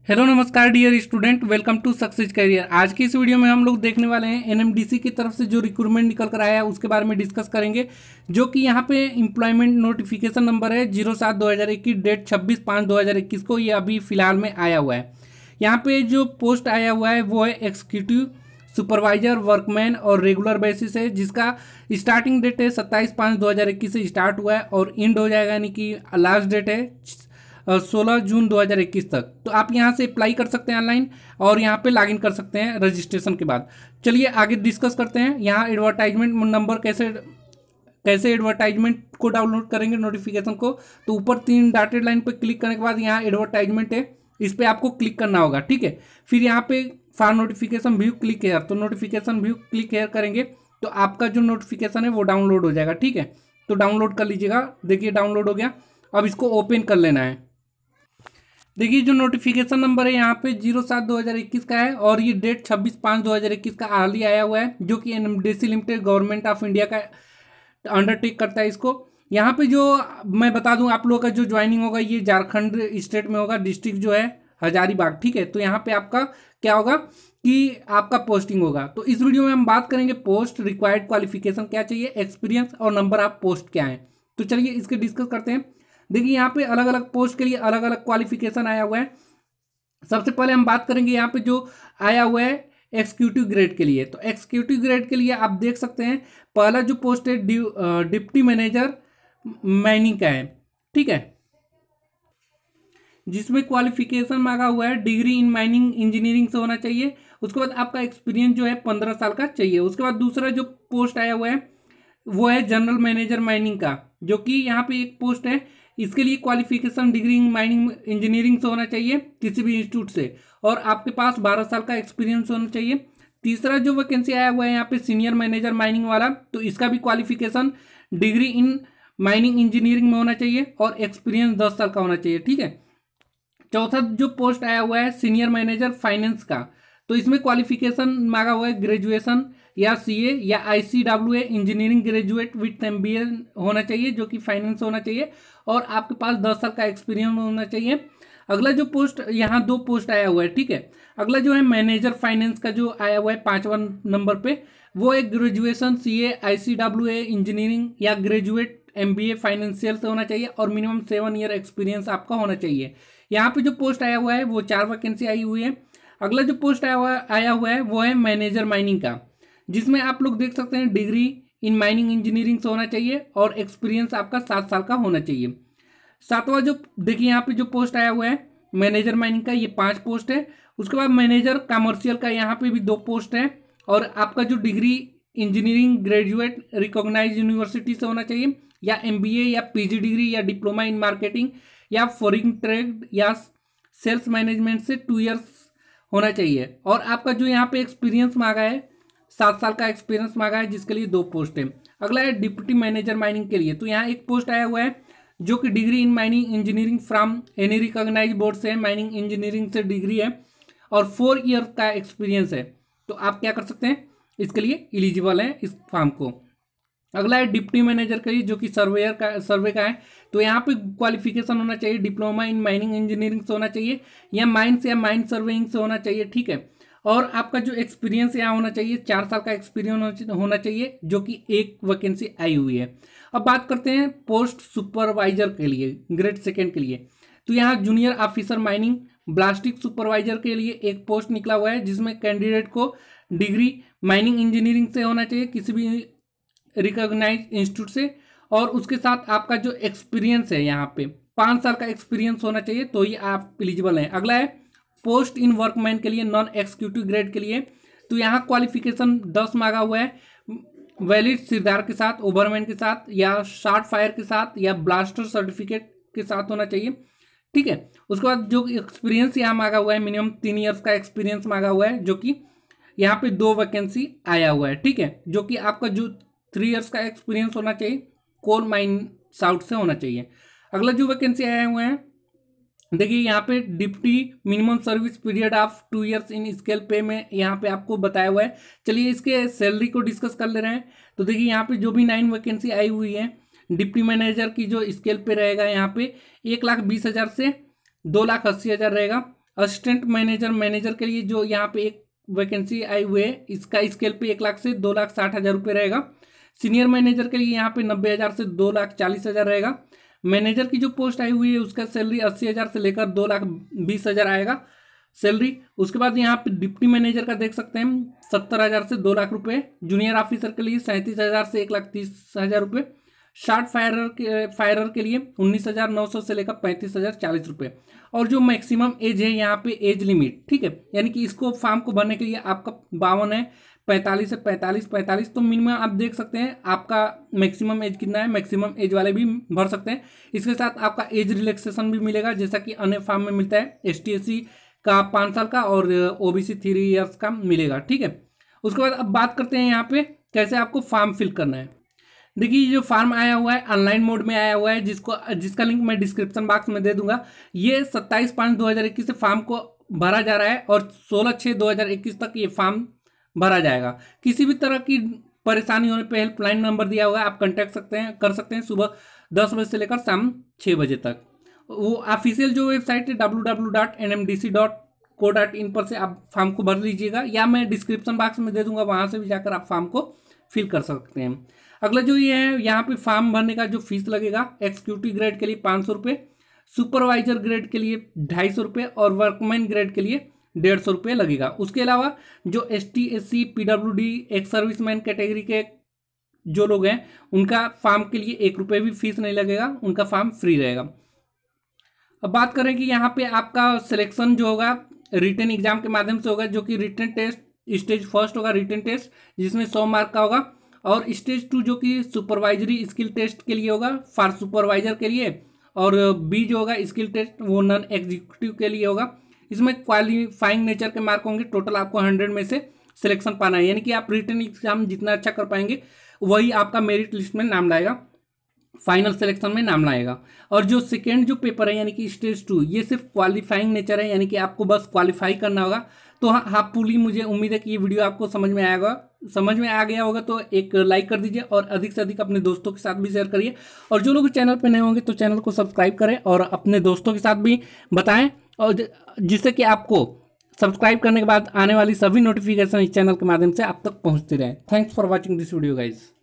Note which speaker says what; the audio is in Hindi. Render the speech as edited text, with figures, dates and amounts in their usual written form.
Speaker 1: हेलो नमस्कार dear student, welcome to success career. आज की इस वीडियो में हम लोग देखने वाले हैं एनएमडीसी की तरफ से जो रिक्रूटमेंट निकल कर आया है उसके बारे में डिस्कस करेंगे। जो कि यहाँ पे एम्प्लॉयमेंट नोटिफिकेशन नंबर है 07/2021, डेट 26/5/2021 को ये अभी फिलहाल में आया हुआ है। यहाँ पे जो पोस्ट आया हुआ है वो है एग्जीक्यूटिव सुपरवाइजर वर्कमैन और रेगुलर बेसिस है, जिसका स्टार्टिंग डेट है 27/5/2021 से स्टार्ट हुआ है और एंड हो जाएगा, यानी कि लास्ट डेट है 16 जून 2021 तक। तो आप यहाँ से अप्लाई कर सकते हैं ऑनलाइन और यहाँ पे लॉगिन कर सकते हैं रजिस्ट्रेशन के बाद। चलिए आगे डिस्कस करते हैं। यहाँ एडवर्टाइजमेंट नंबर कैसे एडवर्टाइजमेंट को डाउनलोड करेंगे नोटिफिकेशन को। तो ऊपर 3 डॉटेड लाइन पे क्लिक करने के बाद यहाँ एडवर्टाइजमेंट है, इस पर आपको क्लिक करना होगा, ठीक है। फिर यहाँ पे for notification view click here, तो नोटिफिकेशन व्यू क्लिक हेयर करेंगे तो आपका जो नोटिफिकेशन है वो डाउनलोड हो जाएगा, ठीक है। तो डाउनलोड कर लीजिएगा। देखिए डाउनलोड हो गया। अब इसको ओपन कर लेना है। देखिए जो नोटिफिकेशन नंबर है यहाँ पे 07/2021 का है और ये डेट 26/5/2021 का हाल ही आया हुआ है, जो कि NMDC limited government of India का अंडरटेक करता है इसको। यहाँ पे जो मैं बता दूं आप लोगों का जो ज्वाइनिंग होगा ये झारखंड स्टेट में होगा, डिस्ट्रिक्ट जो है हजारीबाग, ठीक है। तो यहाँ पे आपका क्या होगा कि आपका पोस्टिंग होगा। तो इस वीडियो में हम बात करेंगे पोस्ट, रिक्वायर्ड क्वालिफिकेशन क्या चाहिए, एक्सपीरियंस और नंबर ऑफ पोस्ट क्या है। तो चलिए इसके डिस्कस करते हैं। देखिए यहाँ पे अलग अलग पोस्ट के लिए अलग अलग क्वालिफिकेशन आया हुआ है। सबसे पहले हम बात करेंगे यहाँ पे जो आया हुआ है एक्जीक्यूटिव ग्रेड के लिए। तो एक्जीक्यूटिव ग्रेड के लिए आप देख सकते हैं पहला जो पोस्ट है डिप्टी मैनेजर माइनिंग का है, ठीक है, जिसमें क्वालिफिकेशन मांगा हुआ है डिग्री इन माइनिंग इंजीनियरिंग से होना चाहिए। उसके बाद आपका एक्सपीरियंस जो है 15 साल का चाहिए। उसके बाद दूसरा जो पोस्ट आया हुआ है वो है जनरल मैनेजर माइनिंग का, जो कि यहाँ पे एक पोस्ट है। इसके लिए qualification degree in mining engineering से होना चाहिए किसी भी इंस्टीट्यूट से, और आपके पास 12 साल का एक्सपीरियंस होना चाहिए। तीसरा जो वैकेंसी आया हुआ है यहाँ पे सीनियर मैनेजर माइनिंग वाला, तो इसका भी qualification degree in mining engineering में होना चाहिए और एक्सपीरियंस 10 साल का होना चाहिए, ठीक है। चौथा जो पोस्ट आया हुआ है सीनियर मैनेजर फाइनेंस का, तो इसमें क्वालिफिकेशन मांगा हुआ है ग्रेजुएशन या सीए या ICWA engineering graduate with MBA होना चाहिए, जो कि फाइनेंस होना चाहिए, और आपके पास 10 साल का एक्सपीरियंस होना चाहिए। अगला जो पोस्ट, यहाँ 2 पोस्ट आया हुआ है, ठीक है। अगला जो है मैनेजर फाइनेंस का जो आया हुआ है 5वां नंबर पे, वो एक ग्रेजुएशन सीए आईसीडब्ल्यूए इंजीनियरिंग या ग्रेजुएट एमबीए फाइनेंशियल से होना चाहिए और मिनिमम 7 ईयर एक्सपीरियंस आपका होना चाहिए। यहाँ पे जो पोस्ट आया हुआ है वो 4 वैकेंसी आई हुई है। अगला जो पोस्ट आया हुआ है वो है मैनेजर माइनिंग का, जिसमें आप लोग देख सकते हैं डिग्री इन माइनिंग इंजीनियरिंग से होना चाहिए और एक्सपीरियंस आपका 7 साल का होना चाहिए। 7वां जो देखिए यहाँ पे जो पोस्ट आया हुआ है मैनेजर माइनिंग का, ये 5 पोस्ट है। उसके बाद मैनेजर कमर्शियल का यहाँ पे भी 2 पोस्ट है, और आपका जो degree engineering graduate recognise university से होना चाहिए या एमबीए या पीजी डिग्री या डिप्लोमा इन मार्केटिंग या फॉरेन ट्रेड या सेल्स मैनेजमेंट से 2 ईयर्स होना चाहिए। और आपका जो यहाँ पे एक्सपीरियंस मांगा है 7 साल का एक्सपीरियंस मांगा है, जिसके लिए 2 पोस्ट है। अगला है डिप्टी मैनेजर माइनिंग के लिए, तो यहाँ एक पोस्ट आया हुआ है जो कि degree in mining engineering from any recognise board से माइनिंग इंजीनियरिंग से डिग्री है और 4 ईयर का एक्सपीरियंस है। तो आप क्या कर सकते हैं, इसके लिए एलिजिबल हैं इस फॉर्म को। अगला है डिप्टी मैनेजर के लिए, जो कि सर्वे का है। तो यहाँ पे क्वालिफिकेशन होना चाहिए डिप्लोमा इन माइनिंग इंजीनियरिंग से होना चाहिए या माइंस या माइन सर्वेइंग से होना चाहिए, ठीक है। और आपका जो एक्सपीरियंस यहाँ होना चाहिए 4 साल का एक्सपीरियंस होना चाहिए, जो कि एक वैकेंसी आई हुई है। अब बात करते हैं पोस्ट सुपरवाइजर के लिए, ग्रेड 2 के लिए। तो यहाँ जूनियर ऑफिसर माइनिंग ब्लास्टिक सुपरवाइजर के लिए एक पोस्ट निकला हुआ है, जिसमें कैंडिडेट को डिग्री माइनिंग इंजीनियरिंग से होना चाहिए किसी भी रिकॉग्नाइज इंस्टीट्यूट से, और उसके साथ आपका जो एक्सपीरियंस है यहाँ पे 5 साल का एक्सपीरियंस होना चाहिए, तो ये आप एलिजिबल हैं। अगला है पोस्ट इन वर्कमैन के लिए, नॉन एक्जीक्यूटिव ग्रेड के लिए। तो यहाँ क्वालिफिकेशन 10 मांगा हुआ है, वैलिड सिरदार के साथ, ओवरमैन के साथ या शॉर्ट फायर के साथ या ब्लास्टर सर्टिफिकेट के साथ होना चाहिए, ठीक है। उसके बाद जो एक्सपीरियंस यहाँ मांगा हुआ है मिनिमम 3 ईयर्स का एक्सपीरियंस मांगा हुआ है, जो कि यहाँ पे 2 वैकेंसी आया हुआ है, ठीक है। जो कि आपका जो 3 ईयर्स का एक्सपीरियंस होना चाहिए कोल माइन साउथ से होना चाहिए। अगला जो वैकेंसी आए हुए हैं देखिए यहाँ पे deputy minimum service period of 2 years in scale पे में यहाँ पे आपको बताया हुआ है। चलिए इसके सैलरी को डिस्कस कर ले रहे हैं। तो देखिए यहाँ पे जो भी 9 वैकेंसी आई हुई है डिप्टी मैनेजर की जो स्केल पे रहेगा यहाँ पे 1,20,000 से 2,80,000 रहेगा। असिस्टेंट मैनेजर मैनेजर के लिए जो यहाँ पे एक वैकेंसी आई हुई है, इसका स्केल पे 1 लाख से 2,60,000 रुपये रहेगा। सीनियर मैनेजर के लिए यहाँ पे 90,000 से 2,40,000 रहेगा। मैनेजर की जो पोस्ट आई हुई है उसका सैलरी 80,000 से लेकर 2,20,000 आएगा सैलरी। उसके बाद यहाँ पे डिप्टी मैनेजर का देख सकते हैं 70,000 से 2 लाख रुपए। जूनियर ऑफिसर के लिए 37,000 से 1,30,000 रुपये। शार्ट फायरर के लिए 19,900 से लेकर 35,040 रुपये। और जो मैक्सिमम एज है यहाँ पे एज लिमिट, ठीक है, यानी कि इसको फॉर्म को भरने के लिए आपका 52 है, 45 है, 45 तो मिनिमम आप देख सकते हैं आपका मैक्सिमम एज कितना है। मैक्सिमम एज वाले भी भर सकते हैं। इसके साथ आपका एज रिलैक्सेशन भी मिलेगा, जैसा कि अन्य फॉर्म में मिलता है। ST/SC का 5 साल का और OBC 3 ईयर्स का मिलेगा, ठीक है। उसके बाद अब बात करते हैं यहाँ पे कैसे आपको फॉर्म फिल करना है। देखिए जो फॉर्म आया हुआ है ऑनलाइन मोड में आया हुआ है, जिसका लिंक मैं डिस्क्रिप्शन बॉक्स में दे दूंगा। ये 27/5/2021 से फॉर्म को भरा जा रहा है और 16/6/2021 तक ये फॉर्म भरा जाएगा। किसी भी तरह की परेशानी होने पर हेल्पलाइन नंबर दिया हुआ है, आप कॉन्टैक्ट कर सकते हैं सुबह 10 बजे से लेकर शाम 6 बजे तक। वो ऑफिशियल जो वेबसाइट है www.nmdc.co.in पर से आप फॉर्म को भर लीजिएगा, या मैं डिस्क्रिप्शन बॉक्स में दे दूंगा, वहां से भी जाकर आप फॉर्म को फिल कर सकते हैं। अगला जो ये है यहाँ पे फॉर्म भरने का जो फीस लगेगा, एग्जीक्यूटिव ग्रेड के लिए 500 रुपये, सुपरवाइजर ग्रेड के लिए 250 रुपये और वर्कमैन ग्रेड के लिए 150 रुपये लगेगा। उसके अलावा जो ST/SC PWD ex serviceman category के जो लोग हैं उनका फॉर्म के लिए 1 रुपये भी फीस नहीं लगेगा, उनका फॉर्म फ्री रहेगा। अब बात करें कि यहाँ पे आपका सिलेक्शन जो होगा रिटन एग्जाम के माध्यम से होगा, जो कि रिटन टेस्ट स्टेज 1 होगा रिटन टेस्ट, जिसमें 100 मार्क का होगा, और स्टेज 2 जो कि सुपरवाइजरी स्किल टेस्ट के लिए होगा फॉर सुपरवाइजर के लिए, और B जो होगा स्किल टेस्ट वो नॉन एग्जीक्यूटिव के लिए होगा। इसमें क्वालिफाइंग नेचर के मार्क होंगे। टोटल आपको 100 में से सिलेक्शन पाना है, यानी कि आप रिटन एग्जाम जितना अच्छा कर पाएंगे वही आपका मेरिट लिस्ट में नाम लाएगा, फाइनल सिलेक्शन में नाम लाएगा। और जो सेकेंड जो पेपर है यानी कि स्टेज 2, ये सिर्फ क्वालिफाइंग नेचर है, यानी कि आपको बस क्वालिफाई करना होगा। तो हाँ पूरी मुझे उम्मीद है कि ये वीडियो आपको समझ में आ गया होगा। तो एक लाइक कर दीजिए और अधिक से अधिक अपने दोस्तों के साथ भी शेयर करिए, और जो लोग चैनल पर नए होंगे तो चैनल को सब्सक्राइब करें और अपने दोस्तों के साथ भी बताएं, और जिससे कि आपको सब्सक्राइब करने के बाद आने वाली सभी नोटिफिकेशन इस चैनल के माध्यम से आप तक पहुंचती रहे। Thanks for watching this video guys.